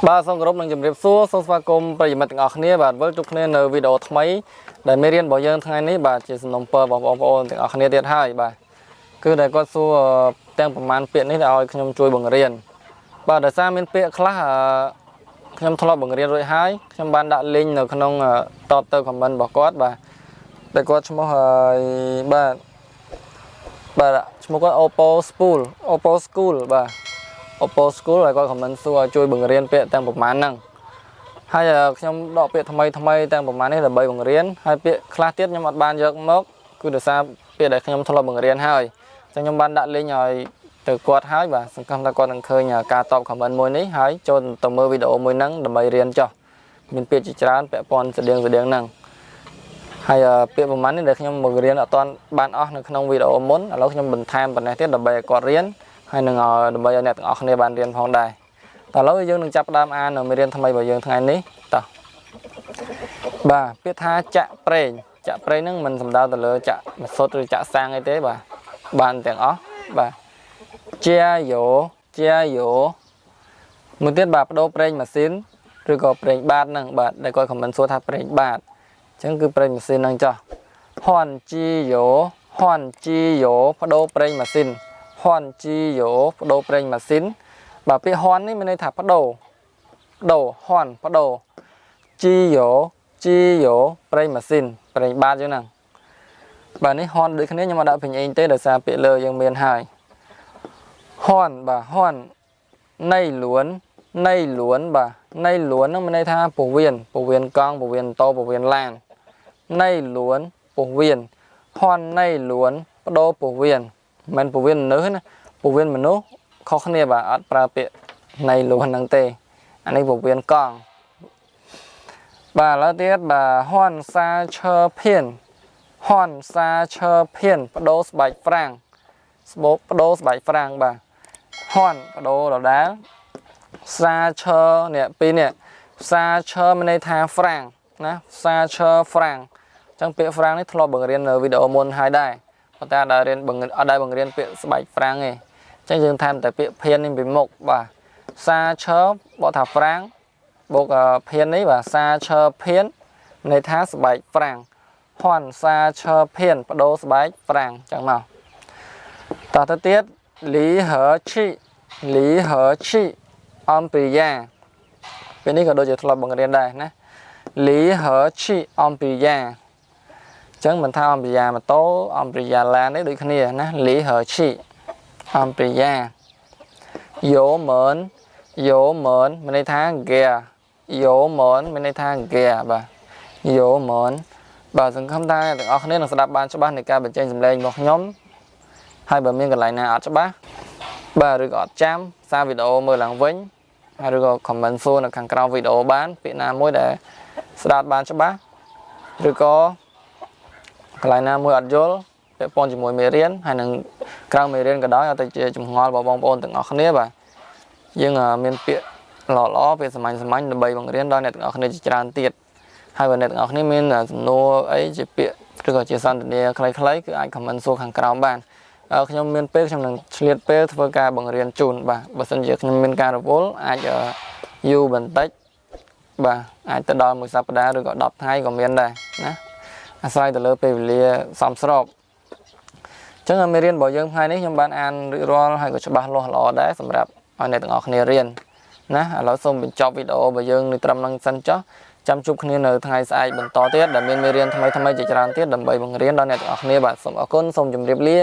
ba xong group nâng chấm riệp xua xong pha cùng bây giờ mặt ngọc nia và với chụp nia nở video thay mấy để mấy riêng bảo dân thay này bà chỉ nông pơ bảo ôn ngọc nia tiệt hai bà cứ để con xua temประมาณ piện này là nhom chui bằng riêng bà để xa miền piện khác nhom thọ bằng riêng rồi hai nhom ban đã linh ở trong top tơ của mình bảo quát bà để quát cho bà bà chúng có Oppo school bà Oppo school là coi comment xua chui bằng riêng piện tem ประมาณ năng hay là trong đọ piện thay mấy tem ประมาณ này là 3 bằng riêng hai piện class tiết nhưng mà ban giấc mốc cứ được xa piện để nhom thọ bằng riêng hai trong nhom ban đã lên rồi từ quạt hái và sẵn không ta con đang khơi nhà ca top comment môi ní hái cho tầm mơ video môi nắng để mấy riêng cho mình piện chỉ trán piện pon sẽ điên năng hay piện ประมาณ này để nhom bằng riêng ở toàn ban offនៅក្នុង video មុនឥឡូវខ្ញុំបន្ថែមប៉ុណ្ណេះទៀតដើម្បីឲ្យគាត់រៀនហើយនឹងដើម្បីឲ្យអ្នកទាំងអស់គ្នាបានរៀនផងដែរតើឥឡូវយើងនឹងចាប់ផ្ដើមអាននៅមេរៀនថ្មីរបស់យើងថ្ងៃនេះតោះបាទពាក្យថាចាក់ប្រេងហ្នឹងមិនសំដៅទៅលើចាក់ម្សុទ្ធឬចាក់សាំងអីទេបាទបានទាំងអស់បាទជាយោមួយទៀតបាទបដូរប្រេងម៉ាស៊ីនឬក៏ប្រេងបាតហ្នឹងបាទដែលគាត់ខមមិនសួរថាប្រេងបាតអញ្ចឹងគឺប្រេងម៉ាស៊ីនហ្នឹងចុះហន់ជីយោបដូរប្រេងម៉ាស៊ីនហន់ជីយោបដូរប្រេងម៉ាស៊ីនបាទពាក្យហន់នេះមានន័យថាបដូរហន់បដូរជីយោប្រេងម៉ាស៊ីនប្រេងបាតចឹងហ្នឹងបាទនេះហន់ដូចគ្នាខ្ញុំមកដាក់ពេញអេងទេដោយសារពាក្យលើយើងមានហើយហន់បាទហន់ណៃលួនបាទណៃលួនហ្នឹងមានន័យថាពវៀនកង់ពវៀនតោពវៀនឡានណៃលួនពវៀនហន់ណៃលួនបដូរពវៀនមិនពវៀនមនុស្សណាពវៀនមនុស្សខុសគ្នាបាទអត់ប្រើពាក្យណៃលួនហ្នឹងទេអានេះពវៀនកង់បាទឥឡូវទៀតបាទហន់សាឈើភៀនបដូរស្បែកហ្វ្រាំងបដូរស្បែកហ្វ្រាំងបាទហន់បដូរដដែលសាឈើនេះពីរនេះសាឈើមានន័យថាហ្វ្រាំងណាសាឈើហ្វ្រាំងអញ្ចឹងពាក្យហ្វ្រាំងនេះធ្លាប់បង្រៀននៅវីដេអូមុនហើយដែរប៉ុន្តែអត់ដែលបង្រៀនពាក្យស្បែកហ្វ្រាំងទេអញ្ចឹងយើងថែមតែពាក្យភៀននេះពីមុខបាទសាឈើបកថាហ្វ្រាំងបូកភៀននេះបាទសាឈើភៀនន័យថាស្បែកហ្វ្រាំងហន់សាឈើភៀនបដូរស្បែកហ្វ្រាំងអញ្ចឹងមកតទៅទៀតលីហឺឈីអំព្រិយាពេលនេះក៏ដូចជាធ្លាប់បង្រៀនដែរណាលីហឺឈីអំព្រិយាអញ្ចឹងមិនថាអំព្រិយាម៉ូតូអំព្រិយាឡាននេះដូចគ្នាណាលីហឺឈីអំព្រិយាយោមើនមានន័យថាហ្គាយោមើនមានន័យថាហ្គាបាទយោមើនបាទសង្ឃឹមថាទាំងអស់គ្នានឹងស្ដាប់បានច្បាស់នៃការបញ្ចេញសម្លេងរបស់ខ្ញុំហើយបើមានកន្លែងណាអត់ច្បាស់បាទឬក៏អត់ចាំសារវីដេអូមើលឡើងវិញហើយឬក៏ comment សួរនៅខាងក្រោមវីដេអូបានពាក្យណាមួយដែលស្ដាប់បានច្បាស់ឬក៏កន្លែងណាមួយអត់យល់ពាក់ព័ន្ធជាមួយមេរៀនហើយនឹងក្រៅមេរៀនក៏ដោយឲ្យតែជាចម្ងល់របស់បងប្អូនទាំងអស់គ្នាបាទយើងមានពាក្យល្អពាក្យសាមញ្ញដើម្បីបង្រៀនដល់អ្នកទាំងអស់គ្នាជាច្រើនទៀតហើយបើអ្នកទាំងអស់គ្នាមានសំណួរអីជាពាក្យឬក៏ជាសន្ទនាខ្លីៗគឺអាច comment សួរខាងក្រោមបានខ្ញុំមានពេលខ្ញុំនឹងឆ្លៀតពេលធ្វើការបង្រៀនជូនបាទបើសិនជាខ្ញុំមានការរវល់អាចយូរបន្តិចបាទអាចទៅដល់មួយសប្តាហ៍ឬក៏10ថ្ងៃក៏មានដែរណាអាស្រ័យទៅលើពេលវេលាសមស្របអញ្ចឹងមេរៀនរបស់យើងថ្ងៃនេះខ្ញុំបានអានរួចរាល់ហើយក៏ច្បាស់លាស់ល្អដែរសម្រាប់ឲ្យអ្នកទាំងអស់គ្នារៀនណាឥឡូវសូមបញ្ចប់វីដេអូរបស់យើងនេះត្រឹមនឹងសិនចុះចាំជួបគ្នានៅថ្ងៃស្អែកបន្តទៀតដែលមានមេរៀនថ្មីជាច្រើនទៀតដើម្បីបង្រៀនដល់អ្នកទាំងអស់គ្នាបាទសូមអរគុណសូមជម្រាបលា